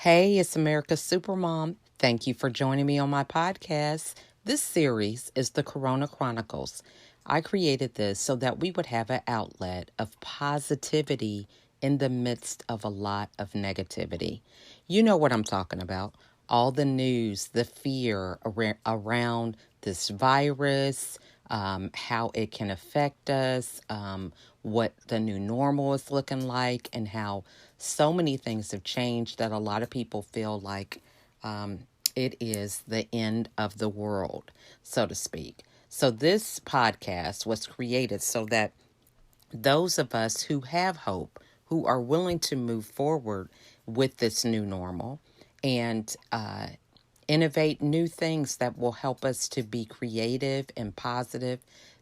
Hey, it's America's Supermom. Thank you for joining me on my podcast. This series is the Corona Chronicles. I created this so that we would have an outlet of positivity in the midst of a lot of negativity. You know what I'm talking about. All the news, the fear around this virus, how it can affect us, what the new normal is looking like, and how so many things have changed that a lot of people feel like um, it is the end of the world, so to speak. So, this podcast was created so that those of us who have hope, who are willing to move forward with this new normal and innovate new things that will help us to be creative and positive.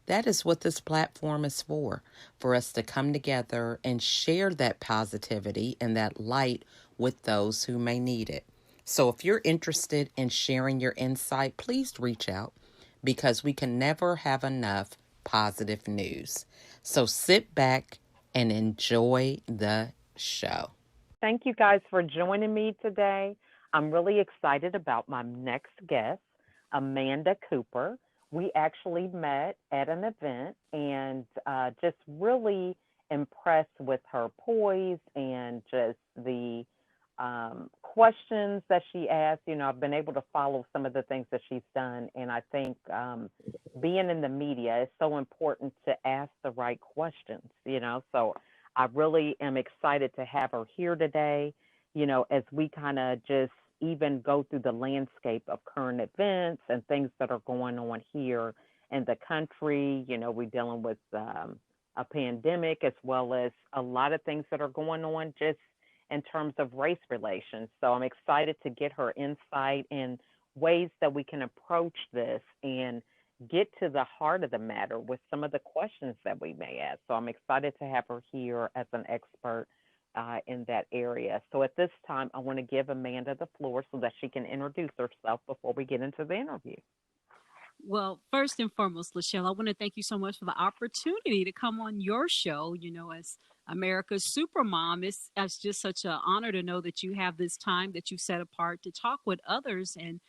That is what this platform is for us to come together and share that positivity and that light with those who may need it. So if you're interested in sharing your insight, please reach out because we can never have enough positive news. So sit back and enjoy the show. Thank you guys for joining me today. I'm really excited about my next guest, Amanda Cooper. We actually met at an event and just really impressed with her poise and just the questions that she asked. I've been able to follow some of the things that she's done, and I think being in the media is so important to ask the right questions. So I really am excited to have her here today, as we kind of just even go through the landscape of current events and things that are going on here in the country. We're dealing with a pandemic as well as a lot of things that are going on just in terms of race relations. So I'm excited to get her insight and ways that we can approach this and get to the heart of the matter with some of the questions that we may ask. So I'm excited to have her here as an expert in that area. So at this time, I want to give Amanda the floor so that she can introduce herself before we get into the interview. Well, first and foremost, Lachelle, I want to thank you so much for the opportunity to come on your show. As America's Supermom, it's just such an honor to know that you have this time that you set apart to talk with others and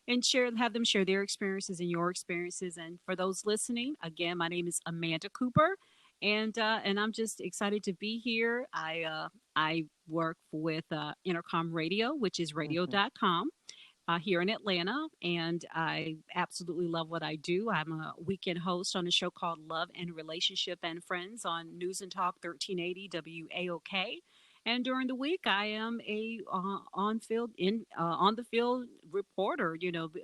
have them share their experiences and your experiences. And for those listening, again, my name is Amanda Cooper, and I'm just excited to be here. I work with Intercom Radio, which is Mm-hmm. radio.com here in Atlanta, and I absolutely love what I do. I'm a weekend host on a show called Love and Relationship and Friends on News and Talk 1380 WAOK. And during the week, I am a on the field reporter.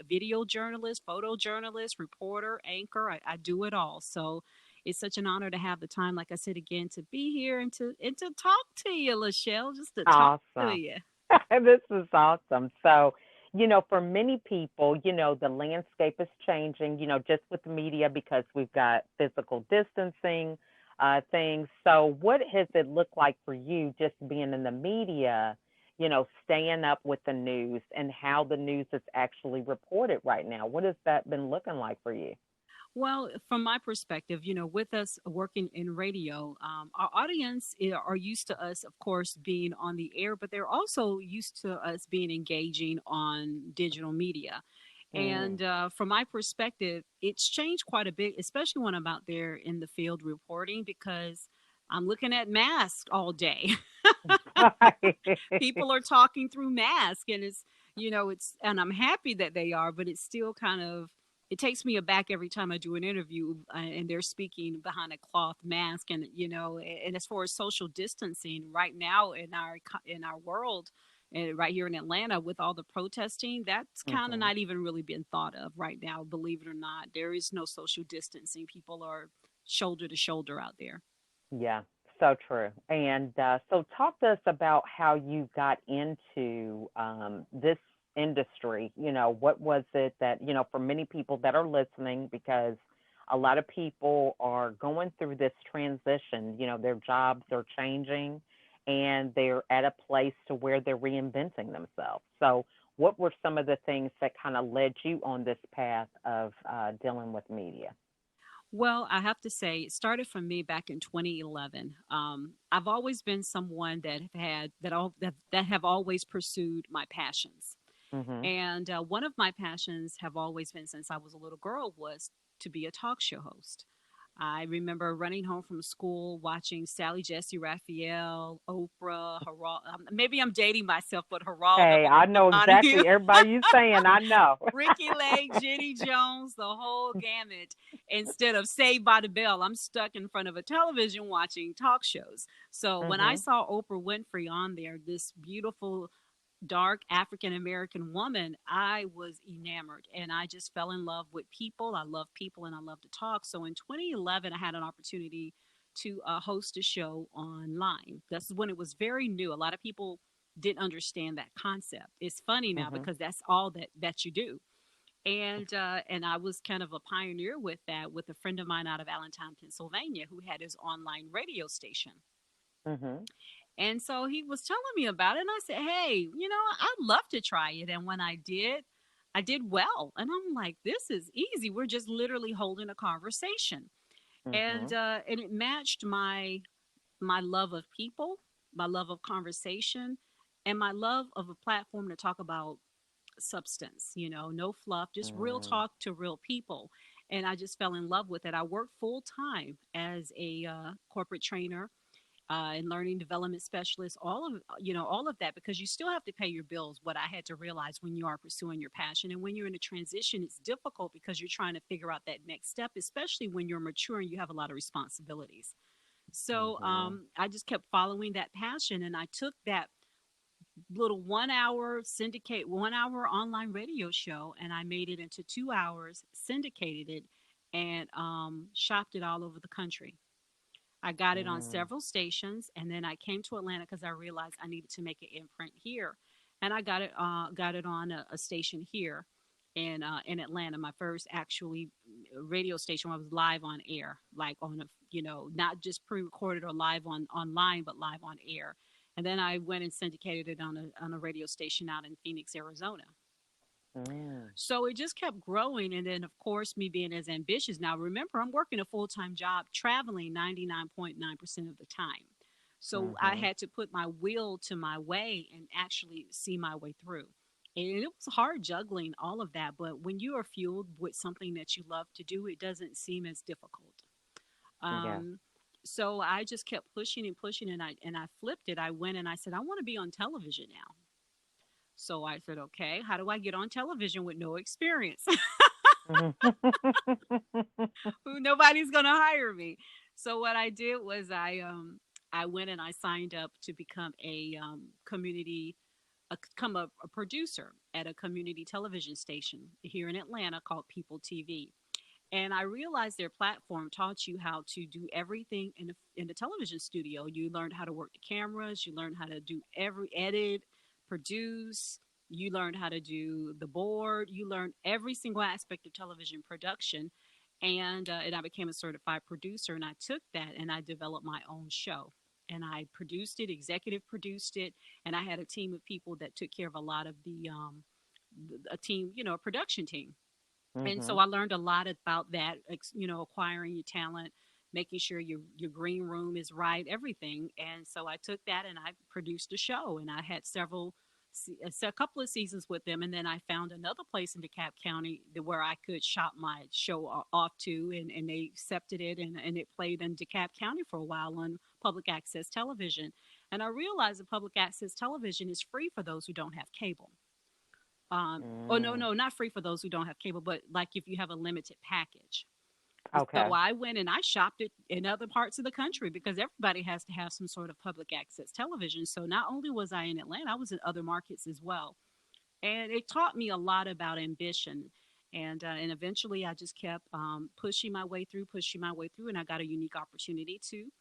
Video journalist, photojournalist, reporter, anchor. I do it all. So it's such an honor to have the time, like I said again, to be here and to talk to you, Lachelle, just to talk to Awesome. you. This is awesome. So, for many people, the landscape is changing, just with the media because we've got physical distancing things. So, what has it looked like for you just being in the media, staying up with the news and how the news is actually reported right now? What has that been looking like for you? Well, from my perspective, with us working in radio, our audience are used to us, of course, being on the air, but they're also used to us being engaging on digital media. Mm. And from my perspective, it's changed quite a bit, especially when I'm out there in the field reporting, because I'm looking at masks all day. People are talking through masks, and and I'm happy that they are, but it's still kind of, it takes me aback every time I do an interview and they're speaking behind a cloth mask. And and as far as social distancing right now in our world, and right here in Atlanta with all the protesting, that's kind of Hmm. not even really been thought of right now. Believe it or not, there is no social distancing. People are shoulder to shoulder out there. Yeah, so true. And so, talk to us about how you got into this industry. What was it that, for many people that are listening, because a lot of people are going through this transition, their jobs are changing and they're at a place to where they're reinventing themselves. So, what were some of the things that kind of led you on this path of dealing with media? Well, I have to say, it started from me back in 2011. I've always been someone that have had that have always pursued my passions, Mhm. and one of my passions have always been since I was a little girl was to be a talk show host. I remember running home from school watching Sally Jesse Raphael, Oprah, Gerald. Maybe I'm dating myself, but Geraldo Hey, I know Donahue, exactly everybody you saying. I know. Ricky Lake, Jenny Jones, the whole gamut. Instead of Saved by the Bell, I'm stuck in front of a television watching talk shows. So when I Mhm. saw Oprah Winfrey on there, this beautiful dark African American woman, I was enamored and I just fell in love with people. I love people and I love to talk. So in 2011, I had an opportunity to host a show online. This is when it was very new. A lot of people didn't understand that concept. It's funny now Mhm. because that's all that you do. And I was kind of a pioneer with that with a friend of mine out of Allentown, Pennsylvania, who had his online radio station. Mhm. And so he was telling me about it. And I said, hey, I'd love to try it. And when I did well. And I'm like, this is easy. We're just literally holding a conversation. Mhm. And it matched my love of people, my love of conversation, and my love of a platform to talk about substance, no fluff, just real Mm. talk to real people. And I just fell in love with it. I worked full time as a corporate trainer and learning development specialist, all of that, because you still have to pay your bills. What I had to realize when you are pursuing your passion and when you're in a transition, it's difficult because you're trying to figure out that next step, especially when you're mature and you have a lot of responsibilities. So Mhm. I just kept following that passion, and I took that little 1 hour syndicate, 1 hour online radio show, and I made it into 2 hours, syndicated it, and shopped it all over the country. I got it on Mm. several stations, and then I came to Atlanta because I realized I needed to make an imprint here, and I got it on a station here in Atlanta. My first actually radio station where I was live on air, like on a not just pre-recorded or live on online, but live on air. And then I went and syndicated it on a radio station out in Phoenix, Arizona. Mm. So it just kept growing. And then, of course, me being as ambitious. Now, remember, I'm working a full time job, traveling 99.9% of the time. So I Mhm. had to put my will to my way and actually see my way through. And it was hard juggling all of that. But when you are fueled with something that you love to do, it doesn't seem as difficult. Yeah. Um, so I just kept pushing and pushing, and I flipped it. I went and I said, I want to be on television now. So I said, okay, how do I get on television with no experience? Mhm. Who Nobody's gonna hire me. So what I did was I went and I signed up to become a producer at a community television station here in Atlanta called People TV. And I realized their platform taught you how to do everything in the television studio. You learned how to work the cameras, you learned how to do every edit, produce, you learned how to do the board, you learned every single aspect of television production. And I became a certified producer, and I took that and I developed my own show. And I produced it, executive produced it, and I had a team of people that took care of a lot of a team, a production team. And so Mhm. I learned a lot about that, acquiring your talent, making sure your green room is right, everything. And so I took that and I produced a show, and I had a couple of seasons with them, and then I found another place in DeKalb County where I could shop my show off to, and they accepted it, and it played in DeKalb County for a while on public access television. And I realized that public access television is free for those who don't have cable. Oh, no, Mm. no, not free for those who don't have cable, but like if you have a limited package. So Okay. I went and I shopped it in other parts of the country because everybody has to have some sort of public access television. So not only was I in Atlanta, I was in other markets as well, and it taught me a lot about ambition. And eventually, I just kept pushing my way through, and I got a unique opportunity to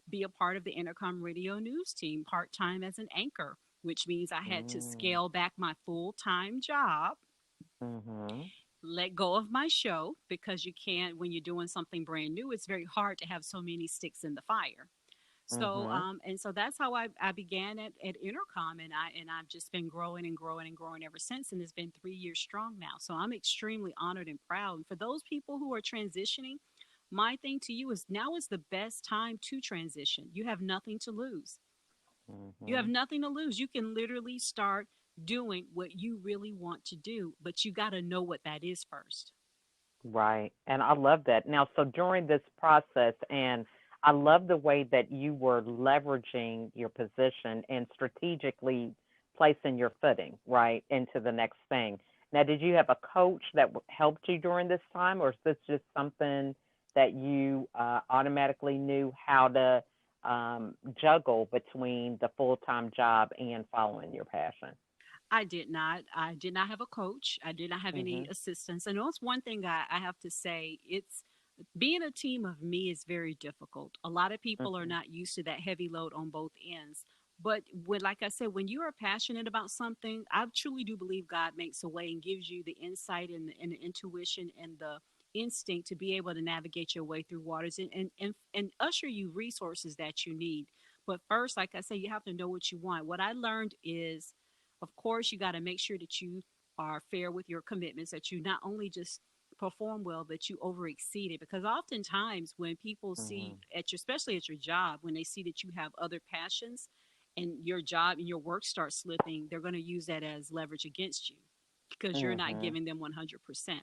be a part of the Intercom Radio News team part time as an anchor, which means I had to Mm. scale back my full time job, Mhm. let go of my show because you can't, when you're doing something brand new, it's very hard to have so many sticks in the fire. So Mhm. and so that's how I began at Intercom, and I've just been growing and growing and growing ever since, and it's been 3 years strong now. So I'm extremely honored and proud. And for those people who are transitioning, my thing to you is now is the best time to transition. You have nothing to lose. You have Mhm. nothing to lose. You can literally start doing what you really want to do, but you got to know what that is first. Right. And I love that. Now, so during this process, and I love the way that you were leveraging your position and strategically placing your footing, right, into the next thing. Now, did you have a coach that helped you during this time, or is this just something that you automatically knew how to juggle between the full time job and following your passion? I did not. I did not have a coach. I did not have any Mhm. assistance. And that's one thing I have to say. It's being a team of me is very difficult. A lot of people are Mhm. not used to that heavy load on both ends. But when, like I said, when you are passionate about something, I truly do believe God makes a way and gives you the insight and the intuition and the instinct to be able to navigate your way through waters and usher you resources that you need. But first, like I say, you have to know what you want. What I learned is, of course, you got to make sure that you are fair with your commitments, that you not only just perform well, but you over exceed it. Because oftentimes when people see Mhm. at your, especially at your job, when they see that you have other passions and your job and your work starts slipping, they're going to use that as leverage against you because you're not Mhm. giving them 100%.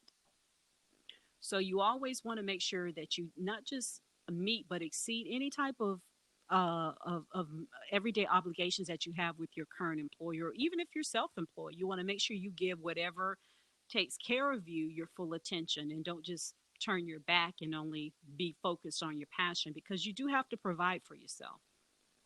So you always want to make sure that you not just meet but exceed any type of everyday obligations that you have with your current employer, or even if you're self-employed. You want to make sure you give whatever takes care of you your full attention and don't just turn your back and only be focused on your passion because you do have to provide for yourself.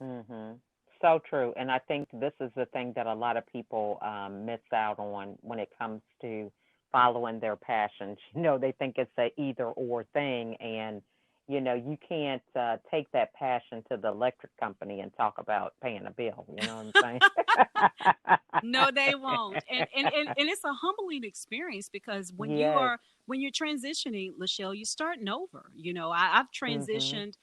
Mhm. So true, and I think this is the thing that a lot of people miss out on when it comes to following their passions. They think it's a either or thing, and you can't take that passion to the electric company and talk about paying a bill. You know what I'm No, they saying? won't. And it's a humbling experience because Yes. when you're transitioning, Lachelle, you're starting over. I've Mhm. transitioned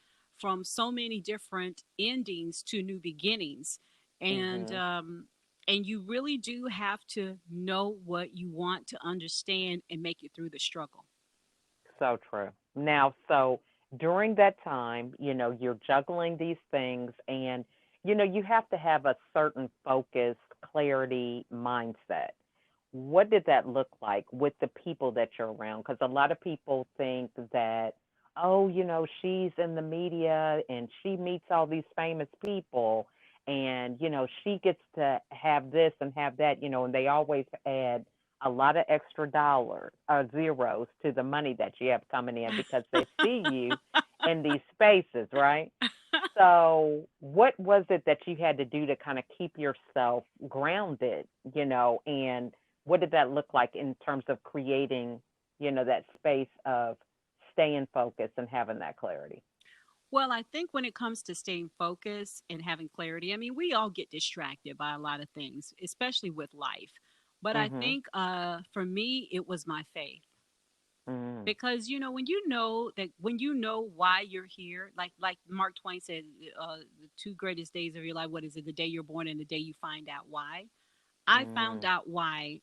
from so many different endings to new beginnings. And Mhm. um and you really do have to know what you want to understand and make it through the struggle. So true. Now, so during that time, you're juggling these things, and, you have to have a certain focus, clarity, mindset. What did that look like with the people that you're around? Because a lot of people think that, oh, she's in the media and she meets all these famous people, and, she gets to have this and have that, and they always add a lot of extra dollars or zeros to the money that you have coming in because they see you in these spaces, right? So, what was it that you had to do to kind of keep yourself grounded, and what did that look like in terms of creating, that space of staying focused and having that clarity? Well, I think when it comes to staying focused and having clarity, I mean, we all get distracted by a lot of things, especially with life. But I Mhm. think for me, it was my faith. Mhm. Because when you know that, when you know why you're here, like Mark Twain said, the two greatest days of your life, what is it? The day you're born and the day you find out why. I found Mhm. out why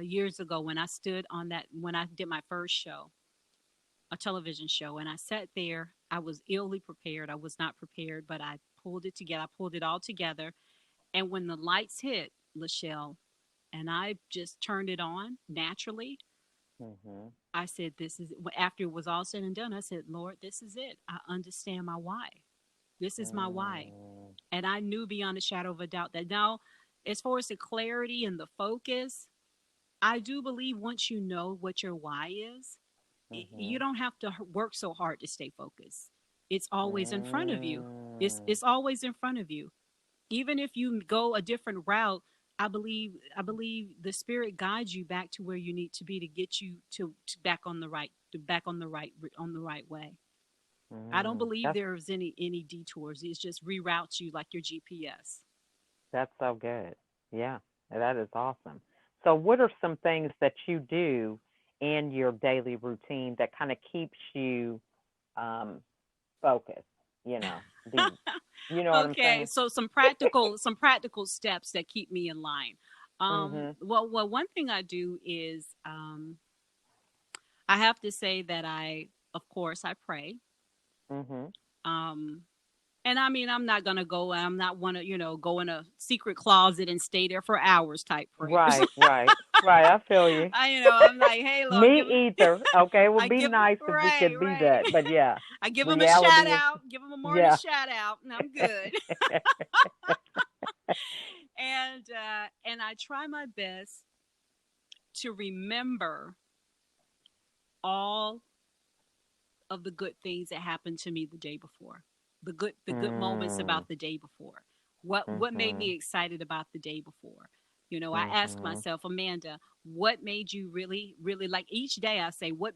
years ago when I stood on that, when I did my first show, a television show, and I sat there. I was illy prepared. I was not prepared, but I pulled it together. I pulled it all together. And when the lights hit, Lachelle, and I just turned it on naturally, Mhm. I said, this is, after it was all said and done, I said, Lord, this is it. I understand my why. This is my why. Mhm. And I knew beyond a shadow of a doubt that now, as far as the clarity and the focus, I do believe once you know what your why is, you Mhm. don't have to work so hard to stay focused. It's always in front of you. It's Mhm. it's always in front of you. Even if you go a different route, I believe the spirit guides you back to where you need to be to get you to back on the right on the right way. I don't Mhm. believe That's there's any detours. It just reroutes you like your GPS. That's so good. Yeah, that is awesome. So, what are some things that you do in your daily routine that kind of keeps you um, focused? The you know what I'm Okay, saying? so some practical steps that keep me in line. Mhm. Well, one thing I do is I have to say that I of course, I pray. Mhm. Um, and I mean, I'm not gonna go. I'm not want to, go in a secret closet and stay there for hours type prayers. Right, right, right. I feel you. I'm like, hey, Lord, Me either. Okay, it would I be give, nice if we right, could be right. that, but yeah, I give them a shout reality is out, give them a morning yeah. shout out, and I'm good. And I try my best to remember all of the good things that happened to me the day before, the good moments Mm. about the day before. What made me Mhm. excited about the day before? I ask Mhm. myself, Amanda, what made you really, really, like, each day I say, what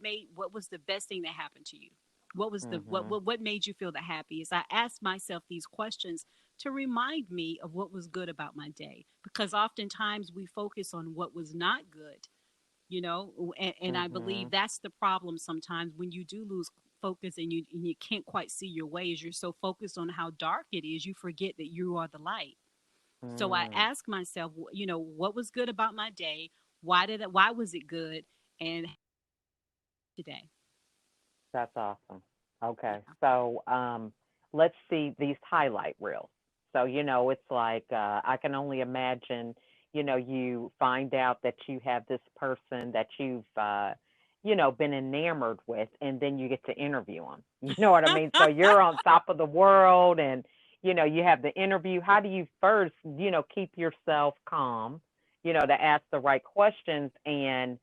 was the best thing that happened to you? What was the Mhm. what made you feel the happiest? I ask myself these questions to remind me of what was good about my day, because oftentimes we focus on what was not good, and I believe Mhm. that's the problem sometimes when you do lose focus, and you can't quite see your ways. You're so focused on how dark it is, you forget that you are the light. So I Mm. ask myself, what was good about my day? Why was it good? And today. That's awesome. Okay, Yeah. so let's see these highlight reels. So it's like I can only imagine. You find out that you have this person that you've been enamored with, and then you get to interview them. You know what I mean? So you're on top of the world, and you have the interview. How do you first keep yourself calm? To ask the right questions and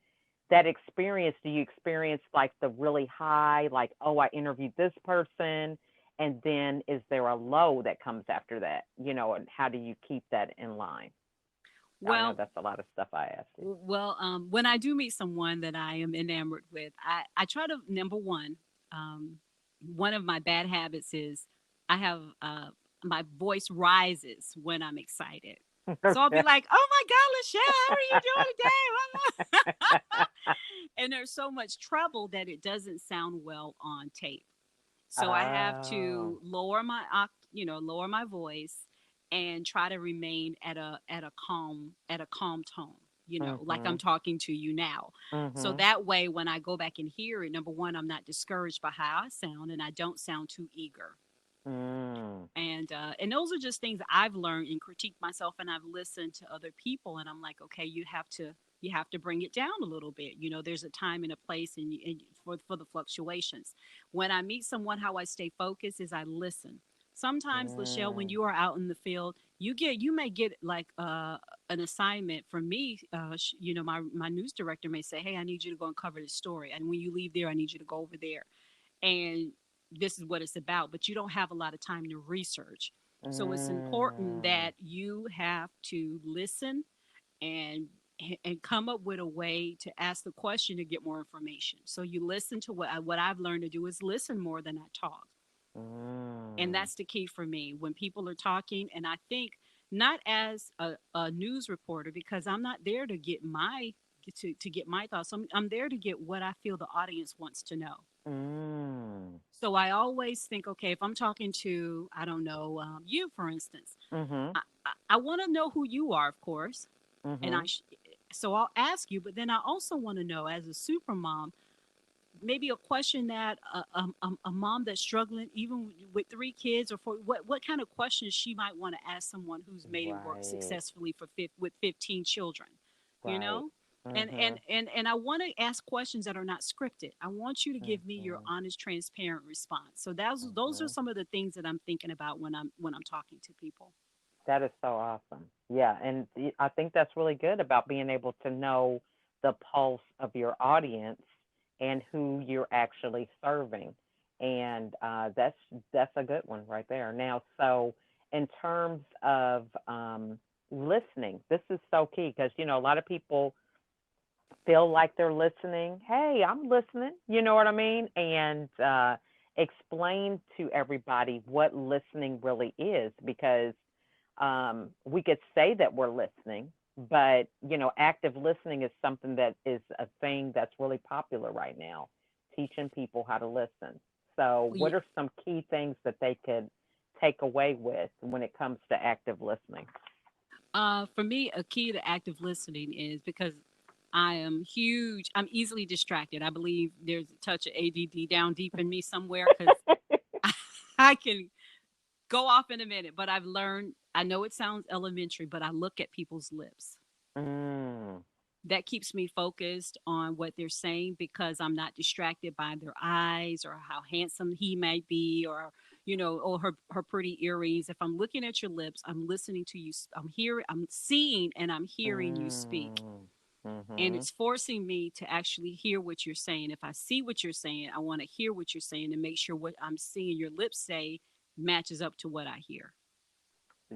that experience, do you experience like the really high, like, oh, I interviewed this person, and then is there a low that comes after that? And how do you keep that in line? I know well, that's a lot of stuff I asked you. when I do meet someone that I am enamored with, I try to, number one of my bad habits is I have my voice rises when I'm excited. So I'll be Okay. like, "Oh my God, Lachelle, how are you doing today?" And there's so much trouble that it doesn't sound well on tape. So I have Oh. to lower my voice and try to remain at a calm tone, like I'm Mhm. talking to you now. So Mhm. that way when I go back and hear it, number one, I'm not discouraged by how I sound, and I don't sound too eager. Mm. And those are just things I've learned and critiqued myself, and I've listened to other people, and I'm like, okay, you have to bring it down a little bit. There's a time and a place, and for the fluctuations. When I meet someone, how I stay focused is I listen. Sometimes, Lachelle, when Mm. you are out in the field, you may get like an assignment from me. My news director may say, "Hey, I need you to go and cover this story, and when you leave there, I need you to go over there." And this is what it's about, but you don't have a lot of time to research. So it's important Mm. that you have to listen and and come up with a way to ask the question to get more information. So you listen to what I've learned to do is listen more than I talk. And Mm. that's the key for me when people are talking. And I think, not as a news reporter, because I'm not there to get my thoughts. I'm there to get what I feel the audience wants to know. Mm. So I always think, okay, if I'm talking to, I don't know, you, for instance, Mhm. I want to know who you are, of course, and Mhm. so I'll ask you. But then I also want to know, as a super mom, maybe a question that a mom that's struggling, even with 3 kids, or four, what kind of questions she might want to ask someone who's made it work Right. successfully with 15 children, you Right. know. Mhm. And I want to ask questions that are not scripted. I want you to give me your Mhm. honest, transparent response. So those are Mhm. some of the things that I'm thinking about when I'm talking to people. That is so awesome. Yeah, and I think that's really good about being able to know the pulse of your audience and who you're actually serving, and that's a good one right there. Now, so in terms of listening, this is so key because a lot of people feel like they're listening. Hey, I'm listening. You know what I mean? And explain to everybody what listening really is because we could say that we're listening, but active listening is something that is a thing that's really popular right now, teaching people how to listen. So, what are some key things that they could take away with when it comes to active listening? For me, a key to active listening is because I am huge. I'm easily distracted. I believe there's a touch of ADD down deep in me somewhere because I can go off in a minute. But I've learned, I know it sounds elementary, but I look at people's lips. Mm. That keeps me focused on what they're saying because I'm not distracted by their eyes or how handsome he might be or or her pretty earrings. If I'm looking at your lips, I'm listening to you. I'm hearing, I'm seeing, and I'm hearing you speak. Mm. And Mhm. it's forcing me to actually hear what you're saying. If I see what you're saying, I want to hear what you're saying and make sure what I'm seeing your lips say matches up to what I hear.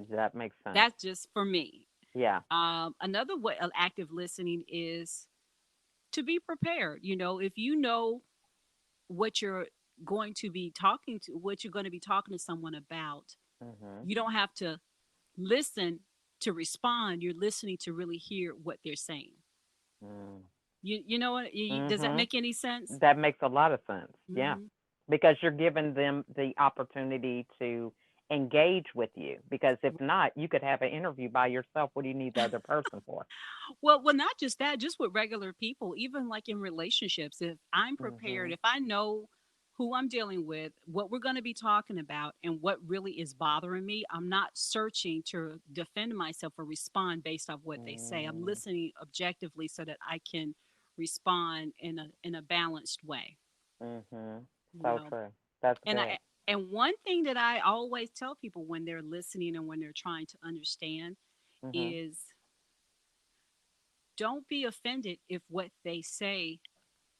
That makes sense. That's just for me. Yeah. Another way of active listening is to be prepared. If you know what you're going to be talking to, what you're going to be talking to someone about, Mhm. you don't have to listen to respond. You're listening to really hear what they're saying. Mm. You know what? Does that Mhm. make any sense? That makes a lot of sense. Yeah. Hmm. Because you're giving them the opportunity to engage with you. Because if not, you could have an interview by yourself. What do you need the other person for? Well, not just that, just with regular people, even like in relationships. If I'm prepared, Mhm. if I know who I'm dealing with, what we're going to be talking about, and what really is bothering me, I'm not searching to defend myself or respond based off what they say. I'm Mm. listening objectively so that I can respond in a balanced way. Mhm. You So know, true. That's and good. I and one thing that I always tell people when they're listening and when they're trying to understand Mhm. is don't be offended if what they say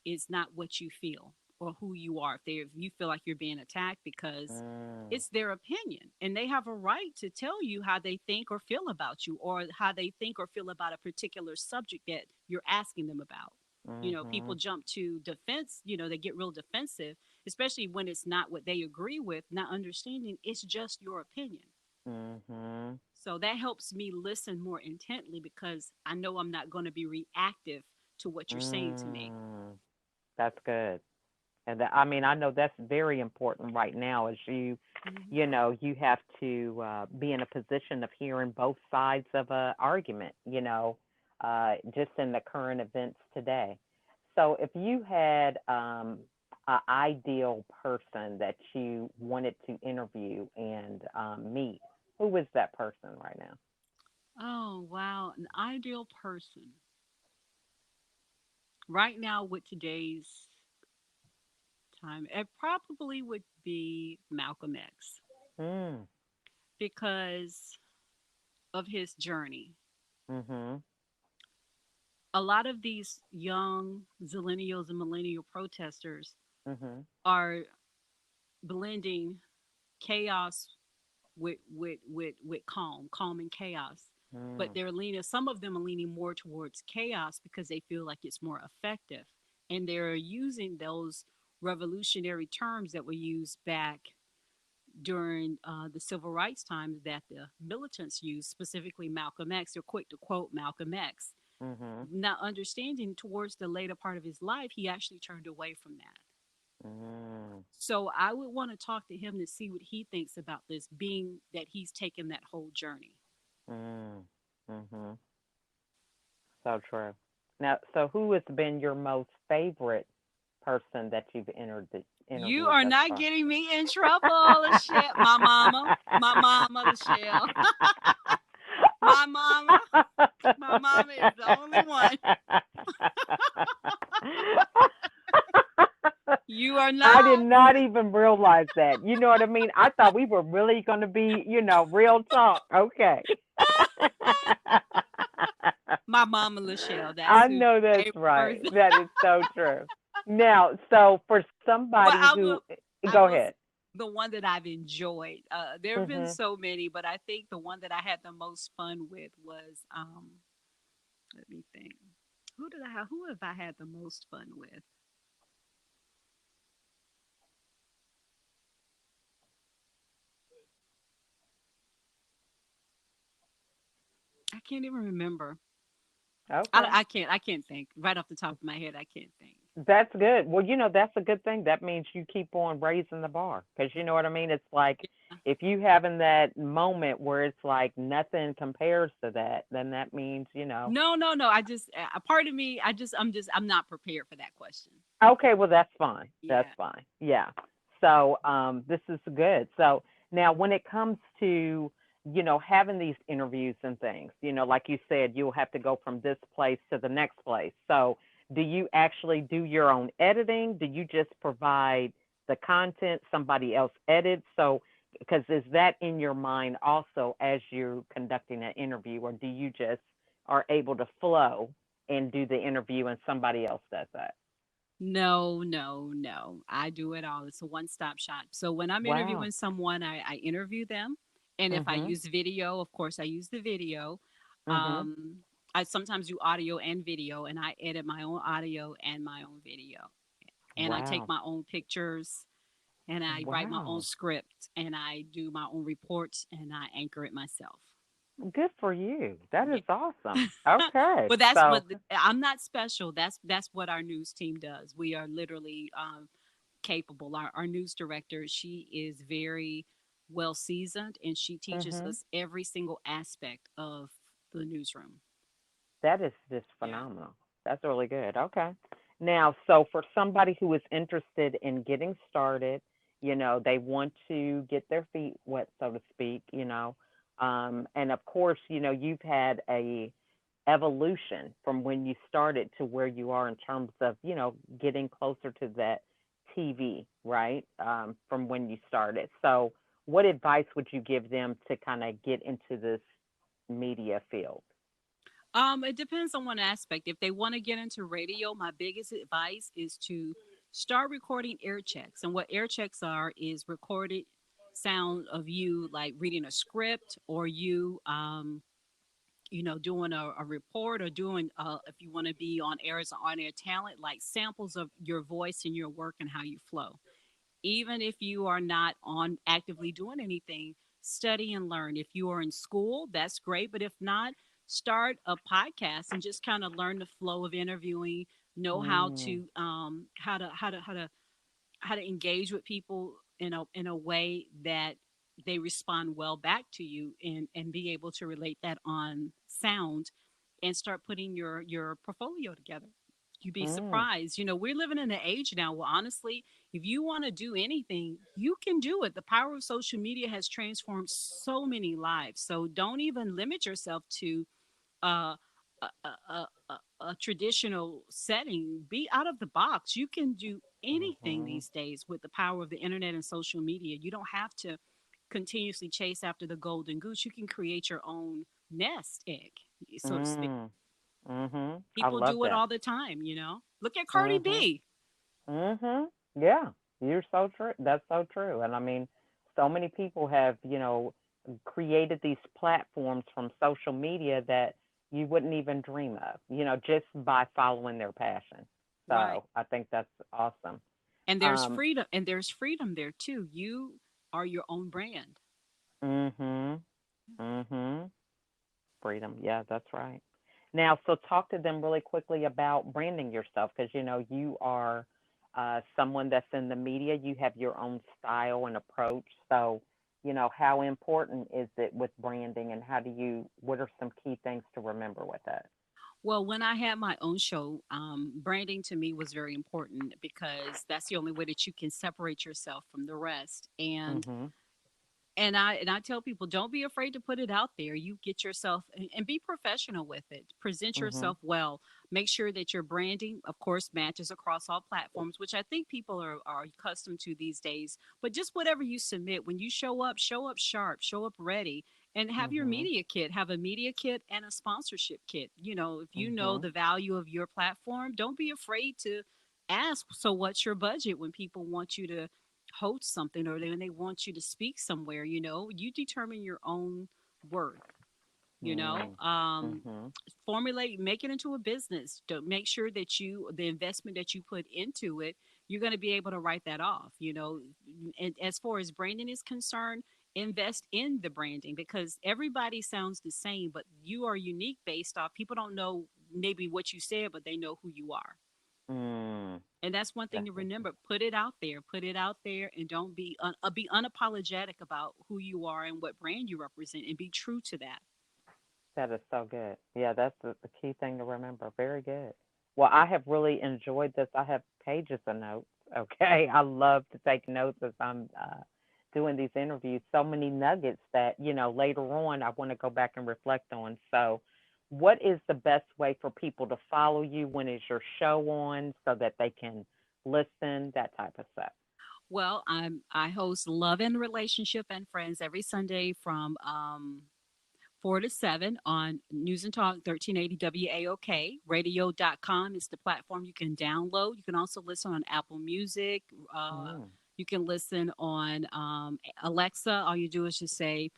is not what you feel or who you are. If you feel like you're being attacked, because Mm. it's their opinion and they have a right to tell you how they think or feel about you or how they think or feel about a particular subject that you're asking them about. People Mhm. jump to defense, they get real defensive, especially when it's not what they agree with, not understanding it's just your opinion. Mhm. So that helps me listen more intently because I know I'm not going to be reactive to what you're saying to me. Mm. That's good. And that, I mean, I know that's very important right now as Hmm. you have to be in a position of hearing both sides of a argument, just in the current events today. So if you had an ideal person that you wanted to interview and meet, who is that person right now? Oh, wow. An ideal person. Right now, with today's time, it probably would be Malcolm X Mm. because of his journey. Mhm. A lot of these young zillennials and millennial protesters Mhm. are blending chaos with calm and chaos. But Mm. they're leaning, some of them are leaning more towards chaos because they feel like it's more effective. And they're using those revolutionary terms that were used back during the civil rights times that the militants used, specifically Malcolm X. They're quick to quote Malcolm X. Mhm. Not understanding towards the later part of his life, he actually turned away from that. Mm. So I would want to talk to him to see what he thinks about this, being that he's taken that whole journey. Mm. Mhm. So true. Now, so who has been your most favorite person that you've You interviewed are thus not far? getting me in trouble, Lachelle. My mama, Lachelle. my mama, my mama is the only one. You are I did not. not even realize that. You know what I mean? I thought we were really going to be, real talk. Okay. My mama, Lachelle. That's I who's know my that's favorite right. person. That is so true. Now, so for But somebody who, I go will ahead. the one that I've enjoyed. There have been Mhm. so many, but I think the one that I had the most fun with was let me think. Who have I had the most fun with? I can't even remember. Okay. I can't think. Right off the top of my head, I can't think. That's good. Well, that's a good thing. That means you keep on raising the bar because you know what I mean. It's like if you having that moment where it's like nothing compares to that, then that means, No, no, no. I just a part of me, I'm not prepared for that question. okay, well that's fine. That's Yeah. fine. Yeah. So this is good. So now when it comes to, having these interviews and things, like you said, you'll have to go from this place to the next place. So do you actually do your own editing? Do you just provide the content, somebody else edits? So because is that in your mind also as you're conducting an interview, or do you just are able to flow and do the interview and somebody else does that? No, no, no. I do it all. It's a one-stop shop. So when I'm Wow. interviewing someone, I interview them. And if I Mhm. use video, of course, I use the video. Mhm. Um, I sometimes do audio and video, and I edit my own audio and my own video. And I take Wow. my own pictures, and I write my own Wow. script, and I do my own reports, and I anchor it myself. Good for you. That Yeah. is awesome. Okay. But that's So, but I'm not special. That's what our news team does. We are literally capable. Our news director, she is very well seasoned, and she teaches mhm. us every single aspect of the newsroom. That is just Yeah. phenomenal. That's really good. Okay. Now, so for somebody who is interested in getting started, they want to get their feet wet, so to speak, and of course, you've had a evolution from when you started to where you are in terms of, getting closer to that TV, right? From when you started. So, what advice would you give them to kind of get into this media field? It depends on one aspect. If they want to get into radio, my biggest advice is to start recording air checks. And what air checks are is recorded sound of you like reading a script, or doing a report, or doing if you want to be on air as an on-air talent, like samples of your voice and your work and how you flow. Even if you are not on actively doing anything, study and learn. If you are in school, that's great. But if not, start a podcast and just kind of learn the flow of interviewing, know how Mm, to how to engage with people in a way that they respond well back to you, and be able to relate that on sound, and start putting your portfolio together. You'd be mm, surprised. We're living in an age now where, honestly, if you want to do anything, you can do it. The power of social media has transformed so many lives. So don't even limit yourself to uh, a traditional setting. Be out of the box. You can do anything mhm, these days with the power of the internet and social media. You don't have to continuously chase after the golden goose. You can create your own nest egg, so to speak. mm, mhm. I People love do it that. all the time. Look at Cardi Mhm, B. mhm. Yeah, you're so true. That's so true. And I mean, so many people have, created these platforms from social media that you wouldn't even dream of, just by following their passion. Right. So I think that's awesome. And Um, there's freedom there too. You are your own brand. mhm, mhm. Freedom. Yeah, that's right. Now, so talk to them really quickly about branding yourself because you are someone that's in the media. You have your own style and approach. So, how important is it with branding, and what are some key things to remember with that? Well, when I had my own show, branding to me was very important, because that's the only way that you can separate yourself from the rest. And Mhm. and I tell people, don't be afraid to put it out there. You get yourself, and be professional with it. Present Mhm. yourself well. Make sure that your branding, of course, matches across all platforms, which I think people are accustomed to these days. But just whatever you submit, when you show up sharp, show up ready, and have your Mhm. media kit. Have a media kit and a sponsorship kit. If you know Mhm. the value of your platform, don't be afraid to ask. So, what's your budget when people want you to host something, or when they want you to speak somewhere? You determine your own worth. you know Mm. um Mhm. Formulate, make it into a business. Don't Make sure that the investment that you put into it, you're going to be able to write that off. And as far as branding is concerned, invest in the branding, because everybody sounds the same, but you are unique. Based off, people don't know maybe what you said, but they know who you are. Mm. And that's one thing to Definitely. remember. Put it out there. Put it out there, and don't be unapologetic about who you are and what brand you represent, and be true to that. That is so good. Yeah, that's the key thing to remember. Very good. Well, I have really enjoyed this. I have pages of notes. Okay. I love to take notes as I'm doing these interviews. So many nuggets that, later on I want to go back and reflect on. So, what is the best way for people to follow you? When is your show on so that they can listen, that type of stuff? Well, I host Love and Relationship and Friends every Sunday from 4 to 7 on News and Talk 1380 WAOK. Radio.com is the platform you can download. You can also listen on Apple Music. Mm, You can listen on Alexa. All you do is just say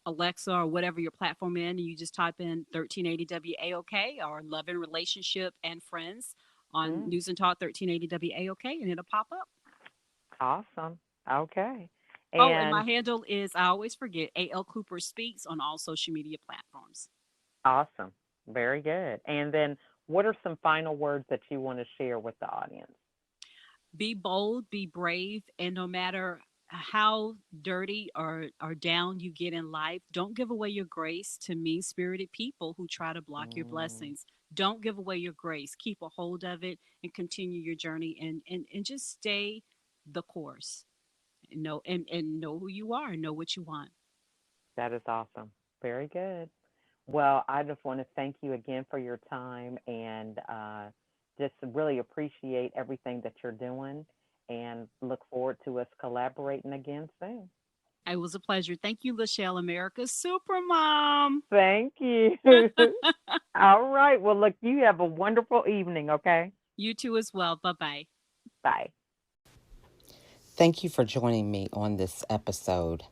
Alexa or whatever your platform in, and you just type in 1380 WAOK or Love and Relationship and Friends on mm, News and Talk 1380 WAOK, and it'll pop up. awesome. Okay. Oh, and my And handle is, I always forget, AL Cooper Speaks on all social media platforms. awesome. Very good. And then what are some final words that you want to share with the audience? Be bold, be brave, and no matter how dirty or down you get in life, don't give away your grace to mean spirited people who try to block your Mm, blessings. Don't give away your grace. Keep a hold of it and continue your journey, and just stay the course. And know who you are and know what you want. that is awesome. Very good. Well, I just want to thank you again for your time and just really appreciate everything that you're doing and look forward to us collaborating again soon. It was a pleasure. Thank you, Lachelle, America's Supermom. Thank you. All right. Well, look, you have a wonderful evening, okay? You too as well. Bye bye. Bye. Thank you for joining me on this episode.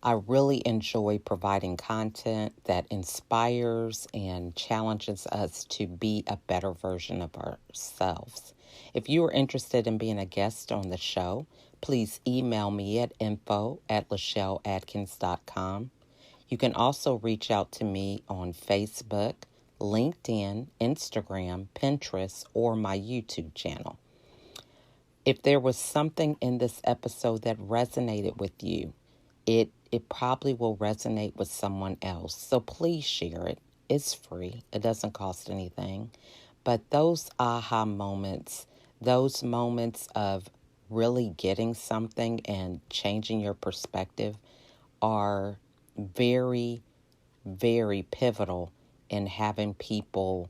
I really enjoy providing content that inspires and challenges us to be a better version of ourselves. If you are interested in being a guest on the show, please email me at info@lachelleatkins.com. You can also reach out to me on Facebook, LinkedIn, Instagram, Pinterest, or my YouTube channel. If there was something in this episode that resonated with you, it probably will resonate with someone else. So please share it. It's free. It doesn't cost anything. But those aha moments, those moments of really getting something and changing your perspective are very, very pivotal in having people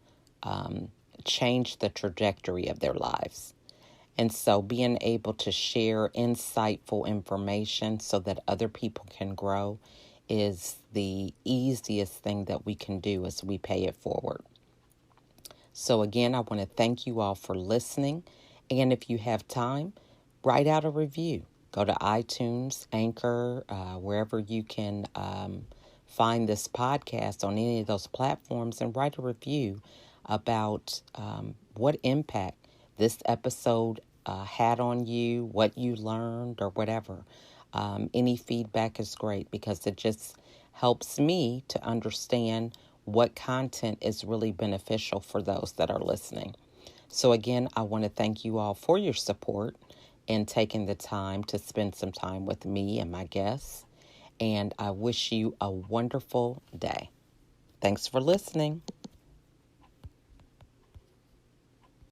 change the trajectory of their lives. And so being able to share insightful information so that other people can grow is the easiest thing that we can do as we pay it forward. So again, I want to thank you all for listening. And if you have time, write out a review. Go to iTunes, Anchor, wherever you can find this podcast on any of those platforms and write a review about what impact this episode had on you, what you learned, or whatever. Any feedback is great because it just helps me to understand what content is really beneficial for those that are listening. So, again, I want to thank you all for your support and taking the time to spend some time with me and my guests. And I wish you a wonderful day. Thanks for listening.